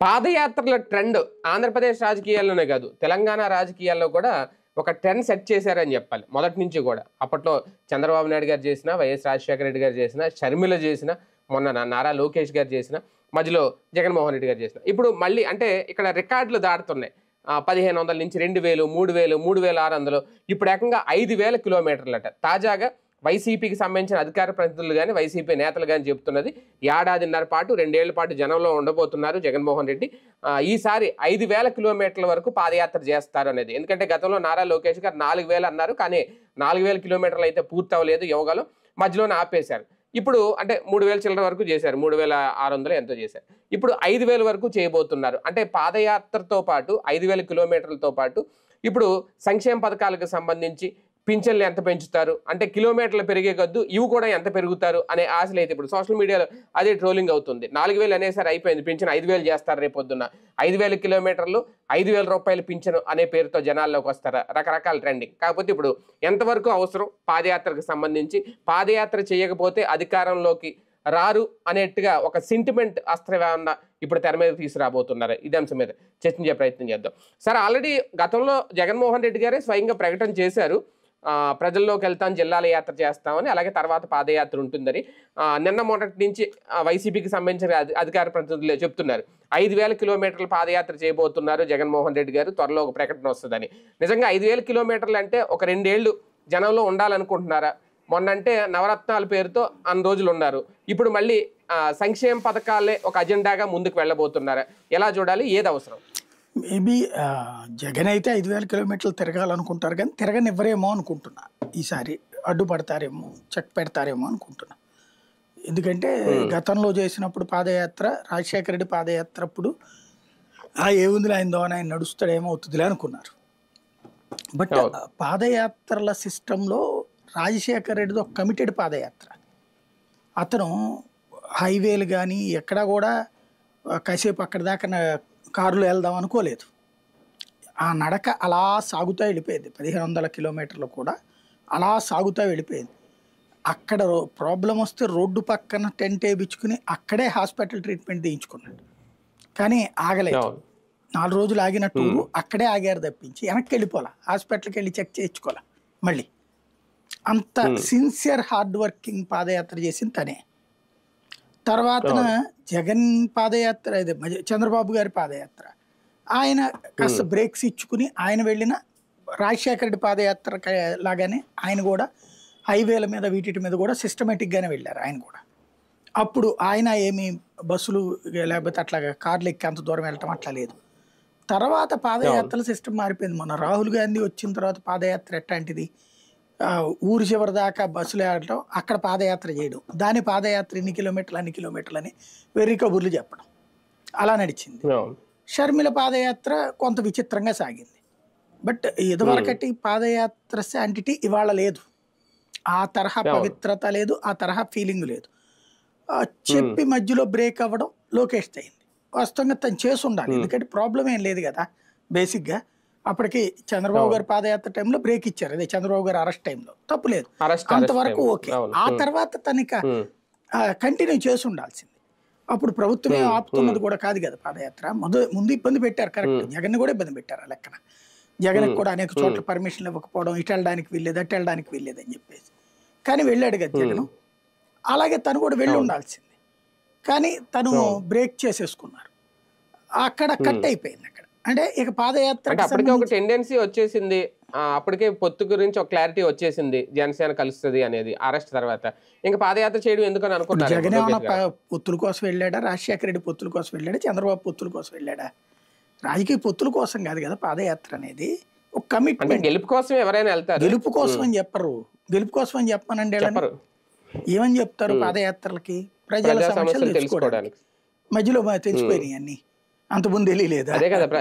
పాదయాత్రల trend Andhra Pradesh రాజకీయాల్లోనే కాదు, తెలంగాణ రాజకీయాల్లో కూడా ఒక ట్రెండ్ సెట్ చేశారని చెప్పాలి. మొదటి నుంచి కూడా అప్పట్లో చంద్రబాబు నాయుడు గారు చేసిన, వైఎస్ రాజశేఖర రెడ్డి గారు చేసిన, షర్మిల చేసిన, మొన్న నారా లోకేష్ గారు చేసిన, మధ్యలో జగన్మోహన్ రెడ్డి గారు చేసిన, ఇప్పుడు మళ్ళీ అంటే ఇక్కడ రికార్డులు దాటుతున్నాయి. 1500 నుంచి 2000, 3000, 3600, ఇప్పుడు ఏకంగా 5000 కిలోమీటర్లట. తాజాగా వైసీపీకి సంబంధించిన అధికార ప్రతినిధులు కానీ వైసీపీ నేతలు కానీ చెప్తున్నది, ఏడాదిన్నర పాటు 2 ఏళ్ల పాటు జనంలో ఉండబోతున్నారు జగన్మోహన్ రెడ్డి. ఈసారి 5000 కిలోమీటర్ల వరకు పాదయాత్ర చేస్తారు అనేది. ఎందుకంటే గతంలో నారా లోకేష్ గారు 4000 అన్నారు, కానీ 4000 కిలోమీటర్లు అయితే పూర్తి అవ్వలేదు, యోగాలో మధ్యలోనే ఆపేశారు. ఇప్పుడు అంటే 3000 చిల్లర వరకు చేశారు, 3600 ఎంతో చేశారు. ఇప్పుడు 5000 వరకు చేయబోతున్నారు. అంటే పాదయాత్రతో పాటు 5000 కిలోమీటర్లతో పాటు ఇప్పుడు సంక్షేమ పథకాలకు సంబంధించి పింఛన్లు ఎంత పెంచుతారు, అంటే కిలోమీటర్లు పెరిగే కొద్దు ఇవి కూడా ఎంత పెరుగుతారు అనే ఆశలు అయితే ఇప్పుడు సోషల్ మీడియాలో అదే ట్రోలింగ్ అవుతుంది. 4000 అనేసారి అయిపోయింది, పింఛన్ 5000 చేస్తారు రేపొద్దున్న. 5000 కిలోమీటర్లు 5000 రూపాయలు పింఛను అనే పేరుతో జనాల్లోకి వస్తారా, రకరకాల ట్రెండింగ్. కాకపోతే ఇప్పుడు ఎంతవరకు అవసరం పాదయాత్రకు సంబంధించి, పాదయాత్ర చేయకపోతే అధికారంలోకి రారు అనేట్టుగా ఒక సెంటిమెంట్ అస్త్రవేమన్నా ఇప్పుడు తెర మీద తీసుకురాబోతున్నారు. ఇదే అంశం మీద చర్చించే ప్రయత్నం చేద్దాం. సార్, ఆల్రెడీ గతంలో జగన్మోహన్ రెడ్డి గారే స్వయంగా ప్రకటన చేశారు, ప్రజల్లోకి వెళ్తాం, జిల్లాల యాత్ర చేస్తామని, అలాగే తర్వాత పాదయాత్ర ఉంటుందని. నిన్న మొదటి నుంచి వైసీపీకి సంబంధించిన అధికార ప్రతినిధులు చెప్తున్నారు 5000 కిలోమీటర్ల పాదయాత్ర చేయబోతున్నారు జగన్మోహన్ రెడ్డి గారు, త్వరలో ఒక ప్రకటన వస్తుందని. నిజంగా 5000 కిలోమీటర్లు అంటే ఒక 2 ఏళ్ళు జనంలో ఉండాలనుకుంటున్నారా? మొన్నంటే నవరత్నాల పేరుతో అన్ని రోజులు ఉన్నారు, ఇప్పుడు మళ్ళీ సంక్షేమ పథకాలే ఒక అజెండాగా ముందుకు వెళ్ళబోతున్నారా? ఎలా చూడాలి, ఏది అవసరం? మేబీ జగన్ అయితే 5000 కిలోమీటర్లు తిరగాలనుకుంటారు, కానీ తిరగనివ్వరేమో అనుకుంటున్నా. ఈసారి అడ్డుపడతారేమో, చెక్ పెడతారేమో అనుకుంటున్నా. ఎందుకంటే గతంలో చేసినప్పుడు పాదయాత్ర, రాజశేఖర రెడ్డి పాదయాత్ర అప్పుడు ఏముందిలే ఆయన దోన ఆయన నడుస్తాడేమో అవుతుందిలే అనుకున్నారు. బట్ పాదయాత్రల సిస్టంలో రాజశేఖర రెడ్డిది ఒక కమిటెడ్ పాదయాత్ర. అతను హైవేలు కానీ ఎక్కడా కూడా కాసేపు అక్కడ దాకా కారులో వెళ్దాం అనుకోలేదు. ఆ నడక అలా సాగుతూ వెళ్ళిపోయింది. 1500 కిలోమీటర్లు కూడా అలా సాగుతూ వెళ్ళిపోయింది. అక్కడ ప్రాబ్లం వస్తే రోడ్డు పక్కన టెంట్ వేయించుకుని అక్కడే హాస్పిటల్ ట్రీట్మెంట్ తీయించుకున్నాడు, కానీ ఆగలేదు. 4 రోజులు ఆగిన టూరు అక్కడే ఆగారు తప్పించి వెనక్కి వెళ్ళిపోలే, హాస్పిటల్కి వెళ్ళి చెక్ చేయించుకోలే. మళ్ళీ అంత సిన్సియర్ హార్డ్ వర్కింగ్ పాదయాత్ర చేసింది తనే. తర్వాత జగన్ పాదయాత్ర, అదే చంద్రబాబు గారి పాదయాత్ర, ఆయన కాస్త బ్రేక్స్ ఇచ్చుకుని ఆయన వెళ్ళిన రాజశేఖర రెడ్డి పాదయాత్ర లాగానే ఆయన కూడా హైవేల మీద వీటి మీద కూడా సిస్టమేటిక్గానే వెళ్ళారు ఆయన కూడా. అప్పుడు ఆయన ఏమి బస్సులు లేకపోతే అట్లాగా కార్లు ఎక్కి అంత దూరం వెళ్ళటం అట్లా లేదు. తర్వాత పాదయాత్రల సిస్టమ్ మారిపోయింది. మన రాహుల్ గాంధీ వచ్చిన తర్వాత పాదయాత్ర ఎట్లాంటిది, ఊరు చివరి దాకా బస్సులు వెళ్ళటం, అక్కడ పాదయాత్ర చేయడం, దాని పాదయాత్ర ఇన్ని కిలోమీటర్లు అని వెర్రి కబుర్లు చెప్పడం, అలా నడిచింది. షర్మిల పాదయాత్ర కొంత విచిత్రంగా సాగింది. బట్ ఇదివరకటి పాదయాత్ర శాంటిటీ ఇవాళ లేదు, ఆ తరహా పవిత్రత లేదు, ఆ తరహా ఫీలింగ్ లేదు. చెప్పి మధ్యలో బ్రేక్ అవ్వడం లోకేష్ అయింది. వాస్తవంగా తను చేసి ఉండాలి, ఎందుకంటే ప్రాబ్లం ఏం లేదు కదా. బేసిక్గా అప్పటికి చంద్రబాబు గారి పాదయాత్ర టైంలో బ్రేక్ ఇచ్చారు, అదే చంద్రబాబు గారు అరెస్ట్ టైంలో, తప్పు లేదు, అంతవరకు ఓకే. ఆ తర్వాత తనక కంటిన్యూ చేసి ఉండాల్సింది. అప్పుడు ప్రభుత్వమే ఆపుతున్నది కూడా కాదు కదా పాదయాత్ర. ముందు ఇబ్బంది పెట్టారు, కరెక్ట్, జగన్ కూడా ఇబ్బంది పెట్టారు. ఆ లెక్కన జగన్కి కూడా అనేక చోట్ల పర్మిషన్లు ఇవ్వకపోవడం, ఇటు వెళ్ళడానికి వీల్లేదు, అటు వెళ్ళడానికి వీల్లేదు అని చెప్పేసి, కానీ వెళ్ళాడు కదా జగన్. అలాగే తను కూడా వెళ్ళి ఉండాల్సింది, కానీ తను బ్రేక్ చేసేసుకున్నారు, అక్కడ కట్ అయిపోయింది. అక్కడ అంటే ఇక పాదయాత్ర అప్పటికే ఒక టెండెన్సీ వచ్చేసింది, అప్పటికే పొత్తు గురించి ఒక క్లారిటీ వచ్చేసింది, జనసేన కలుస్తుంది అనేది అరెస్ట్ తర్వాత. ఇంకా పాదయాత్ర చేయడం ఎందుకని అనుకున్నారు? జగన్ ఏమన్నా పొత్తుల కోసం వెళ్ళాడా, రాజశేఖర రెడ్డి పొత్తుల కోసం వెళ్ళాడా, చంద్రబాబు పొత్తుల కోసం వెళ్ళాడా? రాజకీయ పొత్తుల కోసం కాదు కదా పాదయాత్ర అనేది, ఒక కమిట్మెంట్. గెలుపు కోసం ఎవరైనా వెళ్తారు, గెలుపు కోసం అని చెప్పరు. గెలుపు కోసం అని చెప్పమనండి, ఏమని చెప్తారు పాదయాత్రలకి? ప్రజల సమస్యలు తెలుసుకోవడానికి. మధ్యలో తెలిసిపోయినాయి అన్ని, అంతకుముందు తెలియలేదు. అదే కదా,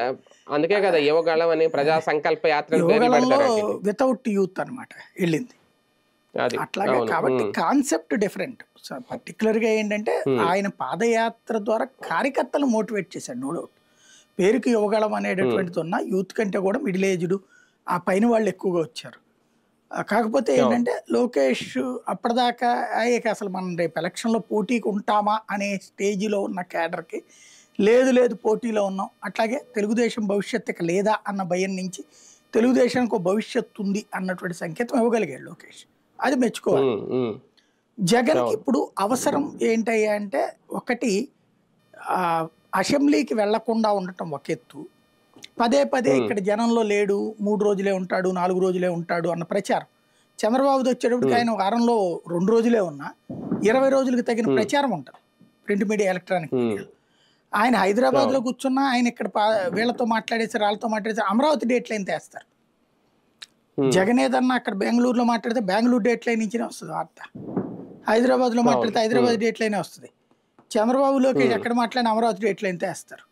అందుకే కదా యువగళం అని ప్రజా సంకల్ప యాత్ర వితౌట్ యూత్ అనమాట వెళ్ళింది అట్లాగే. కాబట్టి కాన్సెప్ట్ డిఫరెంట్. పర్టికులర్ గా ఏంటంటే ఆయన పాదయాత్ర ద్వారా కార్యకర్తలు మోటివేట్ చేశాడు, నో డౌట్. పేరుకి యువగళం అనేటటువంటిది ఉన్న యూత్ కంటే కూడా మిడిల్ ఏజ్డ్ ఆ పైన వాళ్ళు ఎక్కువగా వచ్చారు. కాకపోతే ఏంటంటే లోకేష్ అప్పటిదాకా అసలు మనం రేపు ఎలక్షన్లో పోటీకి ఉంటామా అనే స్టేజ్లో ఉన్న క్యాడర్కి లేదు లేదు పోటీలో ఉన్నాం, అట్లాగే తెలుగుదేశం భవిష్యత్తు ఇక లేదా అన్న భయం నుంచి తెలుగుదేశానికి ఒక భవిష్యత్తు ఉంది అన్నటువంటి సంకేతం ఇవ్వగలిగాడు లోకేష్. అది మెచ్చుకోవాలి. జగన్కి ఇప్పుడు అవసరం ఏంటయ్యా అంటే, ఒకటి అసెంబ్లీకి వెళ్లకుండా ఉండటం ఒక ఎత్తు, పదే పదే ఇక్కడ జనంలో లేడు, 3 రోజులే ఉంటాడు, 4 రోజులే ఉంటాడు అన్న ప్రచారం. చంద్రబాబుది వచ్చేటప్పటికి ఆయన వారంలో 2 రోజులే ఉన్నా 20 రోజులకు తగిన ప్రచారం ఉంటుంది ప్రింట్ మీడియా, ఎలక్ట్రానిక్ మీడియా. ఆయన హైదరాబాద్లో కూర్చున్నా ఆయన ఇక్కడ వీళ్ళతో మాట్లాడేసారు, వాళ్ళతో మాట్లాడేసారు, అమరావతి డేట్ లైన్ తెస్తారు. జగన్ ఏదన్నా అక్కడ బెంగళూరులో మాట్లాడితే బెంగళూరు డేట్ లైన్ నుంచినే వస్తుంది వార్త, హైదరాబాద్లో మాట్లాడితే హైదరాబాద్ డేట్ లైనే వస్తుంది. చంద్రబాబు లోకేష్ ఎక్కడ మాట్లాడిన అమరావతి డేట్ లైన్ తెస్తారు.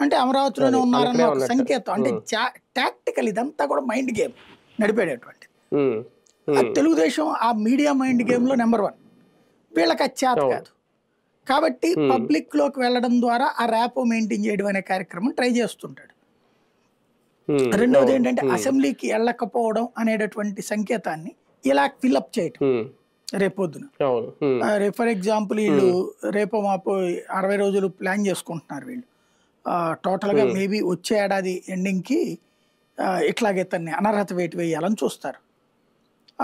అంటే అమరావతిలోనే ఉన్నారన్న ఒక సంకేతం. అంటే టాక్టికల్ ఇదంతా కూడా మైండ్ గేమ్ నడిపేటటువంటి. తెలుగుదేశం ఆ మీడియా మైండ్ గేమ్లో నెంబర్ 1. వీళ్ళకి అది చేత కాదు కాబట్టి పబ్లిక్ లోకి వెళ్ళడం ద్వారా ఆ ర్యాపో మెయింటైన్ చేయడం అనే కార్యక్రమం ట్రై చేస్తుంటాడు. రెండవది ఏంటంటే అసెంబ్లీకి వెళ్ళకపోవడం అనేటటువంటి సంకేతాన్ని ఇలా ఫిల్అప్ చేయటం. రేపొద్దున ఫర్ ఎగ్జాంపుల్ వీళ్ళు రేపో మాపో 60 రోజులు ప్లాన్ చేసుకుంటున్నారు వీళ్ళు. టోటల్గా మేబీ వచ్చే ఏడాది ఎండింగ్కి ఇట్లాగే తన్ని అనర్హత వేటు వేయాలని చూస్తారు.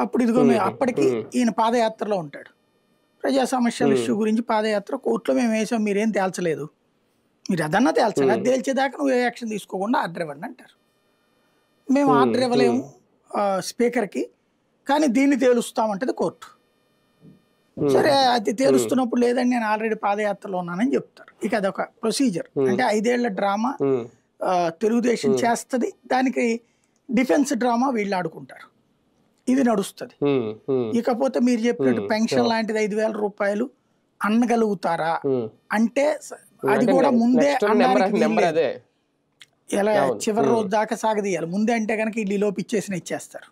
అప్పుడు ఇదిగో అప్పటికి ఈయన పాదయాత్రలో ఉంటాడు. ప్రజా సమస్యల ఇష్యూ గురించి పాదయాత్ర, కోర్టులో మేము వేసాం, మీరేం తేల్చలేదు, మీరు అదన్నా తేల్చాలి, అది తేల్చేదాకా నువ్వు ఏ యాక్షన్ తీసుకోకుండా ఆర్డర్ ఇవ్వండి అంటారు. మేము ఆర్డర్ ఇవ్వలేము స్పీకర్కి, కానీ దీన్ని తేలుస్తామంటది కోర్టు. సరే అది తేలుస్తున్నప్పుడు లేదండి నేను ఆల్రెడీ పాదయాత్రలో ఉన్నానని చెప్తారు. ఇక అదొక ప్రొసీజర్. అంటే 5 ఏళ్ల డ్రామా తెలుగుదేశం చేస్తుంది, దానికి డిఫెన్స్ డ్రామా వీళ్ళు ఆడుకుంటారు. ఇది నడుస్తుంది. ఇకపోతే మీరు చెప్పినట్టు పెన్షన్ లాంటిది 5,000 రూపాయలు అనగలుగుతారా అంటే అది కూడా ముందే ఎలా చివరి రోజు దాకా సాగదీయాలి. ముందే అంటే కనుక ఇల్లు లోపు ఇచ్చేస్తారు.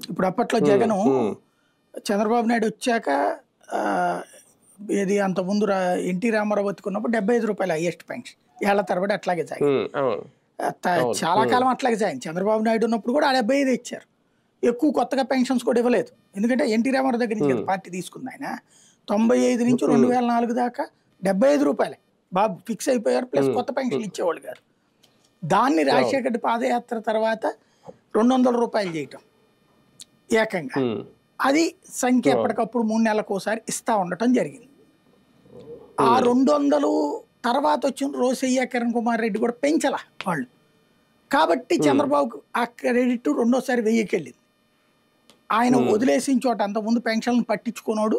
ఇప్పుడు అప్పట్లో జగను చంద్రబాబు నాయుడు వచ్చాక ఏది అంత ముందు ఎన్టీ రామారావు బతుకున్నప్పుడు 75 రూపాయలు హైయెస్ట్ పెన్షన్, ఏళ్ల తరబడి అట్లాగే సాగింది. చాలా కాలం అట్లాగే సాగింది. చంద్రబాబు నాయుడు ఉన్నప్పుడు కూడా 75 ఇచ్చారు. ఎక్కువ కొత్తగా పెన్షన్స్ కూడా ఇవ్వలేదు. ఎందుకంటే ఎన్టీ రామారావు దగ్గర నుంచి పార్టీ తీసుకుంది ఆయన. 95 నుంచి 2004 దాకా 75 రూపాయలే బాబు ఫిక్స్ అయిపోయారు. ప్లస్ కొత్త పెన్షన్ ఇచ్చేవాళ్ళు గారు. దాన్ని రాజశేఖర్ పాదయాత్ర తర్వాత 200 రూపాయలు చేయటం ఏకంగా, అది సంఖ్య ఎప్పటికప్పుడు 3 నెలలకు ఒకసారి ఇస్తా ఉండటం జరిగింది. ఆ 200 తర్వాత వచ్చిన రోసయ్య, కిరణ్ కుమార్ రెడ్డి కూడా పెంచలా వాళ్ళు. కాబట్టి చంద్రబాబుకు ఆ క్రెడిట్ రెండోసారి 1000కి వెళ్ళింది. ఆయన వదిలేసిన చోట అంతకుముందు పెన్షన్లను పట్టించుకున్నాడు,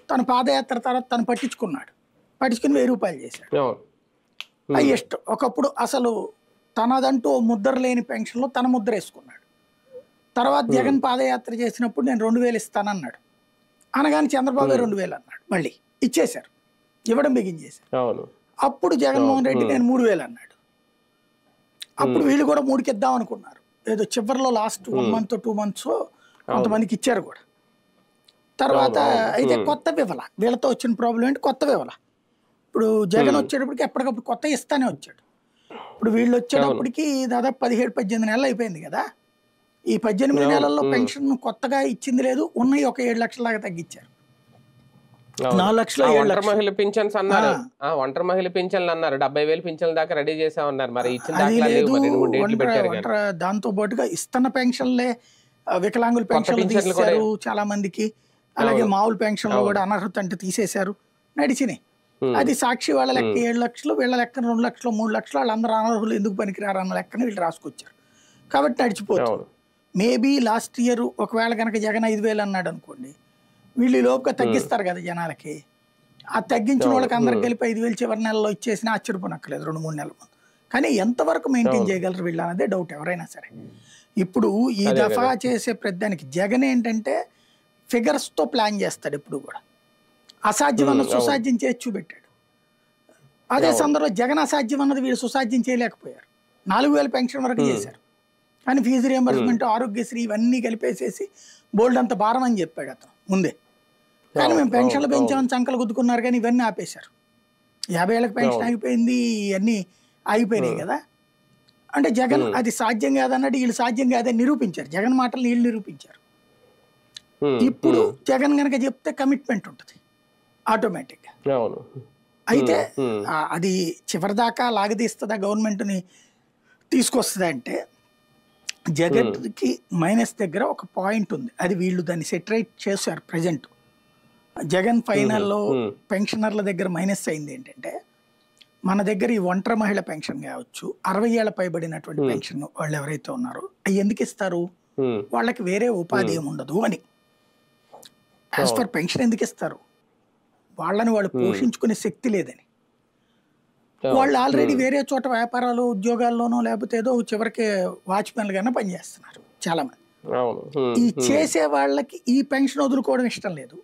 తన పాదయాత్ర తర్వాత తను పట్టించుకుని 1000 రూపాయలు చేశాడు హైయెస్ట్. ఒకప్పుడు అసలు తనదంటూ ముద్ర లేని పెన్షన్లో తన ముద్ర వేసుకున్నాడు. తర్వాత జగన్ పాదయాత్ర చేసినప్పుడు నేను 2000 ఇస్తానన్నాడు. అనగానే చంద్రబాబు 2000 అన్నాడు. మళ్ళీ ఇచ్చేశారు, ఇవ్వడం బిగించేశారు. అప్పుడు జగన్మోహన్ రెడ్డి నేను 3000 అన్నాడు. అప్పుడు వీళ్ళు కూడా 3కి ఇద్దాం అనుకున్నారు. ఏదో చివరిలో లాస్ట్ 1 month 2 months కొంతమందికి ఇచ్చారు కూడా. తర్వాత అయితే కొత్త వివల, వీళ్ళతో వచ్చిన ప్రాబ్లం ఏంటి, కొత్త వివల. ఇప్పుడు జగన్ వచ్చేటప్పటికి ఎప్పటికప్పుడు కొత్త ఇస్తానే వచ్చాడు. ఇప్పుడు వీళ్ళు వచ్చేటప్పటికి దాదాపు 17-18 నెలలు అయిపోయింది కదా. ఈ 18 నెలల్లో పెన్షన్ కొత్తగా ఇచ్చింది లేదు, ఉన్నాయి ఒక 7 లక్షల దాకా తగ్గించారు. 4 లక్షలు 7 లక్షలు మహిళ పింఛన్స్ అన్నారు, ఒంటరి మహిళ పింఛన్లు అన్నారు, 70,000 పింఛన్ల దాకా రెడీ చేసామన్నారు. మరి దాంతో పాటుగా ఇస్తున్న పెన్షన్లే వికలాంగుల పెన్షన్లు తీసేశారు చాలా మందికి. అలాగే మామూలు పెన్షన్లు కూడా అనర్హత అంటే తీసేశారు, నడిచినాయి. అది సాక్షి వాళ్ళ లెక్క 7 లక్షలు, వీళ్ళ లెక్కన 2 లక్షలు 3 లక్షలు, వాళ్ళందరూ అనర్హులు ఎందుకు పనికిరారు అన్న లెక్కన వీళ్ళు రాసుకొచ్చారు. కాబట్టి నడిచిపోతుంది. మేబీ లాస్ట్ ఇయర్ ఒకవేళ కనుక జగన్ 5,000 అన్నాడు అనుకోండి, వీళ్ళు లోపుగా తగ్గిస్తారు కదా జనాలకి. ఆ తగ్గించిన వాళ్ళకి అందరికి కలిపి 5,000 చివరి నెలలో ఇచ్చేసినా ఆశ్చర్యపోనక్కర్లేదు 2-3 నెలల ముందు. కానీ ఎంతవరకు మెయింటైన్ చేయగలరు వీళ్ళు అన్నదే డౌట్ ఎవరైనా సరే. ఇప్పుడు ఈ దఫా చేసే ప్రతిదానికి జగన్ ఏంటంటే ఫిగర్స్తో ప్లాన్ చేస్తాడు. ఎప్పుడు కూడా అసాధ్యం అన్న సుసాధ్యం చేసి చూపెట్టాడు. అదే సందర్భంలో జగన్ అసాధ్యం అన్నది వీళ్ళు సుసాధ్యం చేయలేకపోయారు. 4,000 పెన్షన్ వరకు చేశారు, కానీ ఫీజు రియంబర్స్మెంట్, ఆరోగ్యశ్రీ ఇవన్నీ కలిపేసేసి బోల్డ్ అంత భారం అని చెప్పాడు అతను ముందే. కానీ మేము పెన్షన్లు పెంచామని చంకలు గుద్దుకున్నారు, కానీ ఇవన్నీ ఆపేశారు. 50 ఏళ్ళకి పెన్షన్ ఆగిపోయింది, ఇవన్నీ ఆగిపోయినాయి కదా. అంటే జగన్ అది సాధ్యం కాదన్నట్టు వీళ్ళు సాధ్యం కాదని నిరూపించారు. జగన్ మాటలు వీళ్ళు నిరూపించారు. ఇప్పుడు జగన్ కనుక చెప్తే కమిట్మెంట్ ఉంటుంది ఆటోమేటిక్గా. అయితే అది చివరిదాకా లాగదీస్తుందా గవర్నమెంట్ని తీసుకొస్తుందా అంటే జగన్కి మైనస్ దగ్గర ఒక పాయింట్ ఉంది. అది వీళ్ళు దాన్ని సెటరేట్ చేశారు ప్రజెంట్. జగన్ ఫైనల్లో పెన్షనర్ల దగ్గర మైనస్ అయింది ఏంటంటే, మన దగ్గర ఈ ఒంటరి మహిళ పెన్షన్ కావచ్చు, 60 ఏళ్ల పైబడినటువంటి పెన్షన్ వాళ్ళు ఎవరైతే ఉన్నారో అవి ఎందుకు ఇస్తారు, వాళ్ళకి వేరే ఉపాధి ఏమి ఉండదు అని. యాజ్ పర్ పెన్షన్ ఎందుకు ఇస్తారు, వాళ్ళని వాళ్ళు పోషించుకునే శక్తి లేదని. వాళ్ళు ఆల్రెడీ వేరే చోట వ్యాపారాలు ఉద్యోగాల్లోనో లేకపోతే ఏదో చివరికి వాచ్మెన్లు గానే పనిచేస్తున్నారు చాలా మంది. ఈ చేసే వాళ్ళకి ఈ పెన్షన్ వదులుకోవడం ఇష్టం లేదు.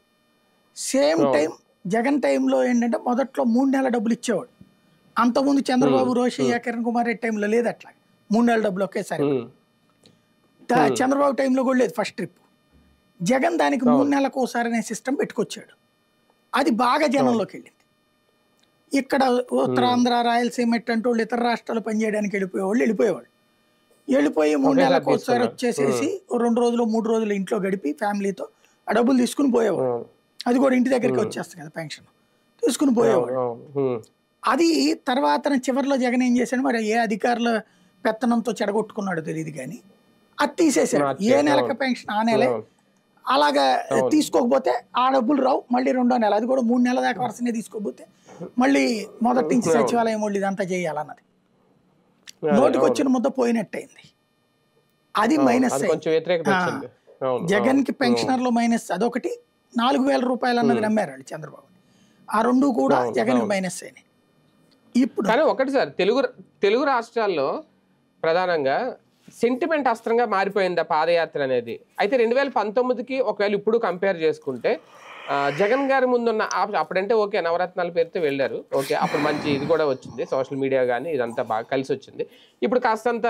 సేమ్ టైం జగన్ టైంలో ఏంటంటే మొదట్లో 3 నెలల డబ్బులు ఇచ్చేవాడు. అంతకుముందు చంద్రబాబు, రోషయ్య, కిరణ్ కుమార్ రెడ్డి టైంలో లేదు అట్లా 3 నెలల డబ్బులు ఒకేసారి. చంద్రబాబు టైంలో కూడా లేదు ఫస్ట్ ట్రిప్. జగన్ దానికి 3 నెలలకు ఒకసారి అనే సిస్టమ్ పెట్టుకొచ్చాడు. అది బాగా జనంలోకి వెళ్ళింది. ఇక్కడ ఉత్తరాంధ్ర, రాయలసీమ ఎట్టంటే వాళ్ళు ఇతర రాష్ట్రాలు పనిచేయడానికి వెళ్ళిపోయేవాళ్ళు. వెళ్ళిపోయి 3 నెలలకు ఒకసారి వచ్చేసేసి 2 రోజులు 3 రోజులు ఇంట్లో గడిపి ఫ్యామిలీతో ఆ డబ్బులు తీసుకుని పోయేవాడు. అది కూడా ఇంటి దగ్గరికి వచ్చేస్తుంది కదా పెన్షన్, తీసుకుని పోయేవాడు. అది తర్వాత చివరిలో జగన్ ఏం చేశాడు మరి, ఏ అధికారుల పెత్తనంతో చెడగొట్టుకున్నాడో తెలియదు కానీ అది తీసేశాడు. ఏ నెలకి పెన్షన్ ఆ నెలే. అలాగా తీసుకోకపోతే ఆ డబ్బులు రావు. మళ్ళీ 2వ నెల, అది కూడా 3 నెలల దాకా వరుసనే తీసుకోకపోతే మళ్ళీ మొదటి నుంచి సచివాలయం వాళ్ళు ఇదంతా చేయాలన్నది. నోటికి వచ్చిన ముద్ద పోయినట్టయింది. అది మైనస్. జగన్ కి పెన్షనర్లు మైనస్ అదొకటి, 4,000 రూపాయలు అన్నది నమ్మారు వాళ్ళు చంద్రబాబు. ఆ 2 కూడా జగన్ మైనస్ అయినాయి. ఇప్పుడు కానీ ఒకటి సార్, తెలుగు రాష్ట్రాల్లో ప్రధానంగా సెంటిమెంట్ అస్త్రంగా మారిపోయింది ఆ పాదయాత్ర అనేది. అయితే 2019కి ఒకవేళ ఇప్పుడు కంపేర్ చేసుకుంటే జగన్ గారి ముందున్న అప్పుడంటే ఓకే నవరత్నాల పేరుతో వెళ్ళారు, ఓకే అప్పుడు మంచి ఇది కూడా వచ్చింది, సోషల్ మీడియా కానీ ఇదంతా బాగా కలిసి వచ్చింది. ఇప్పుడు కాస్తంత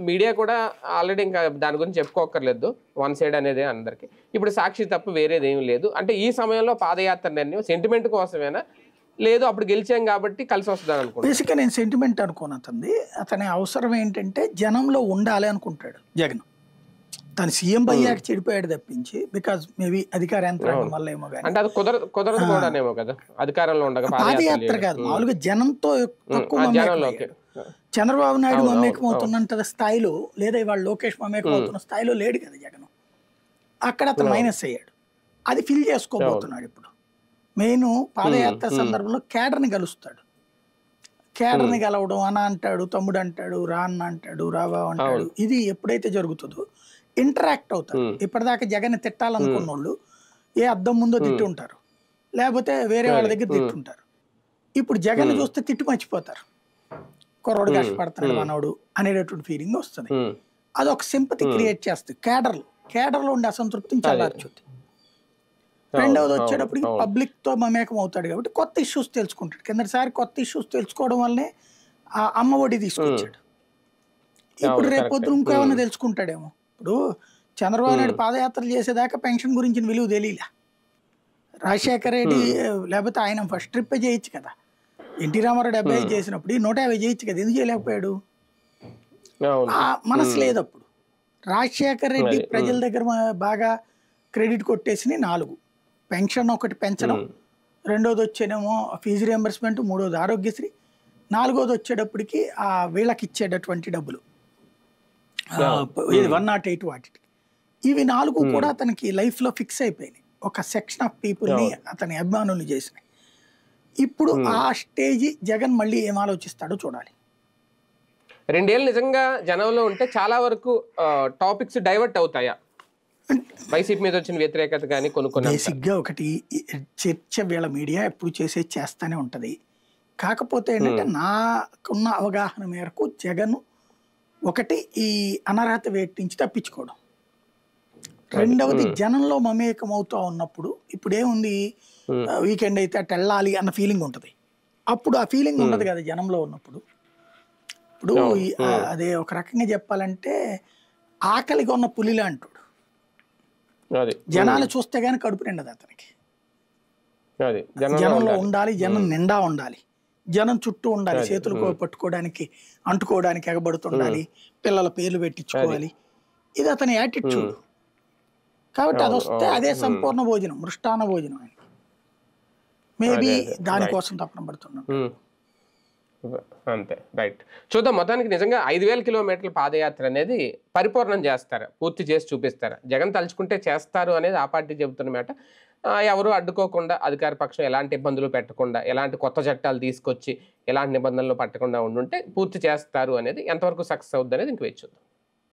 మీడియా కూడా ఆల్రెడీ ఇంకా దాని గురించి చెప్పుకోకర్లేదు, వన్ సైడ్ అనేది అందరికీ. ఇప్పుడు సాక్షి తప్ప వేరేది ఏమి లేదు. అంటే ఈ సమయంలో పాదయాత్ర నిర్ణయం సెంటిమెంట్ కోసమేనా, లేదు అప్పుడు గెలిచాం కాబట్టి కలిసి వస్తుందని అనుకుంటా? బేసిక్గా నేను సెంటిమెంట్ అనుకోను. అతని అవసరం ఏంటంటే జనంలో ఉండాలి అనుకుంటాడు జగన్. తను సీఎం అయ్యాక చెడిపోయాడు తప్పించి, బికాజ్ మేబీ అధికార యంత్రాంగం వల్ల ఏమో కానీ. అంటే అది కుదరదు కూడానేమో కదా అధికారంలో ఉండగా. పాదయాత్ర కాదు, మామూలుగా జనంతో తక్కువ చంద్రబాబు నాయుడు మమేకం అవుతున్నంత స్థాయిలో, లేదా ఇవాళ లోకేష్ మమేకం అవుతున్న స్థాయిలో లేడు కదా జగన్. అక్కడ అతను మైనస్ అయ్యాడు. అది ఫిల్ చేసుకోబోతున్నాడు ఇప్పుడు. మెయిన్ పాదయాత్ర సందర్భంలో కేడర్ని కలుస్తాడు. కేడర్ని కలవడం, అన్న అంటాడు, తమ్ముడు అంటాడు, రా అన్న అంటాడు, రాబా అంటాడు. ఇది ఎప్పుడైతే జరుగుతుందో ఇంటరాక్ట్ అవుతారు. ఇప్పటిదాకా జగన్ తిట్టాలనుకున్న వాళ్ళు ఏ అద్దం ముందో తిట్టి ఉంటారు, లేకపోతే వేరే వాళ్ళ దగ్గర తిట్టుంటారు. ఇప్పుడు జగన్ చూస్తే తిట్టి మర్చిపోతారు. కుర్రోడు కష్టపడుతున్నాడు మనోడు అనేటటువంటి ఫీలింగ్ వస్తుంది. అదొక సింపతి క్రియేట్ చేస్తుంది కేడర్లో ఉండే అసంతృప్తిని చల్లార్చుద్ది. రెండవది వచ్చేటప్పటికి పబ్లిక్ తో మమేకం అవుతాడు కాబట్టి కొత్త ఇష్యూస్ తెలుసుకుంటాడు. కిందసారి కొత్త ఇష్యూస్ తెలుసుకోవడం వల్లనే ఆ అమ్మ ఒడి తీసుకొచ్చాడు. ఇప్పుడు రేపొద్దు ఇంకేమైనా తెలుసుకుంటాడేమో. ఇప్పుడు చంద్రబాబు నాయుడు పాదయాత్రలు చేసేదాకా పెన్షన్ గురించి విలువ తెలియలే. రాజశేఖర రెడ్డి లేకపోతే ఆయన ఫస్ట్ ట్రిప్ చేయొచ్చు కదా. ఎన్టీ రామారావు 75 చేసినప్పుడు 150 చేయొచ్చు కదా, ఎందుకు చేయలేకపోయాడు? మనసు లేదు అప్పుడు. రాజశేఖర రెడ్డి ప్రజల దగ్గర బాగా క్రెడిట్ కొట్టేసి 4 పెన్షన్ ఒకటి పెంచడం, రెండోది వచ్చేనేమో ఫీజు రియంబర్స్మెంట్, మూడోది ఆరోగ్యశ్రీ, 4వది వచ్చేటప్పటికి ఆ వీళ్ళకి ఇచ్చేటటువంటి డబ్బులు 108 వాటికి. ఇవి 4 కూడా అతనికి లైఫ్లో ఫిక్స్ అయిపోయినాయి. ఒక సెక్షన్ ఆఫ్ పీపుల్ని అతని అభిమానులు చేసినాయి. ఇప్పుడు ఆ స్టేజ్ జగన్ మళ్ళీ ఏం ఆలోచిస్తాడో చూడాలి. 2 ఏళ్ళు నిజంగా జనంలో ఉంటే చాలా వరకు టాపిక్స్ డైవర్ట్ అవుతాయా? వైసీపీ మీద వచ్చిన వ్యతిరేకత కానీ కొన్ని బేసిక్గా ఒకటి చర్చ వీళ్ళ మీడియా ఎప్పుడు చేస్తానే ఉంటది. కాకపోతే ఏంటంటే నాకున్న అవగాహన మేరకు జగన్ ఒకటి ఈ అనర్హత వేటు నుంచి తప్పించుకోవడం, రెండవది జనంలో మమేకం అవుతూ ఉన్నప్పుడు ఇప్పుడు ఏముంది, వీకెండ్ అయితే అటు వెళ్ళాలి అన్న ఫీలింగ్ ఉంటుంది. అప్పుడు ఆ ఫీలింగ్ ఉండదు కదా జనంలో ఉన్నప్పుడు. ఇప్పుడు అదే ఒక రకంగా చెప్పాలంటే ఆకలిగా ఉన్న పులిలా అంటాడు. జనాలు చూస్తే గానీ కడుపు నిండదు అతనికి. జనంలో ఉండాలి, జనం నిండా ఉండాలి, జనం చుట్టూ ఉండాలి, చేతులు పట్టుకోవడానికి అంటుకోవడానికి ఎగబడుతుండాలి, పిల్లల పేర్లు పెట్టించుకోవాలి. ఇది అతని యాటిట్యూడ్. కాబట్టి అది వస్తే అదే సంపూర్ణ భోజనం, మృష్టాన్న భోజనం. మేబీ అదే. దానికోసం తపన పడుతున్నాను. ఉమ్. అంతే, రైట్. చూద్దాం. మొత్తానికి నిజంగా 5,000 కిలోమీటర్ల పాదయాత్ర అనేది పరిపూర్ణం చేస్తారు, పూర్తి చేసి చూపిస్తారు. జగన్ తలుచుకుంటే చేస్తారు అనేది ఆ పార్టీ చెబుతున్నమాట. ఎవరు అడ్డుకోకుండా, అధికార పక్షం ఎలాంటి ఇబ్బందులు పెట్టకుండా, ఎలాంటి కొత్త చట్టాలు తీసుకొచ్చి ఎలాంటి నిబంధనలు పట్టకుండా ఉండుంటే పూర్తి చేస్తారు అనేది. ఎంతవరకు సక్సెస్ అవుద్ది అనేది ఇంక వేచి చూద్దాం.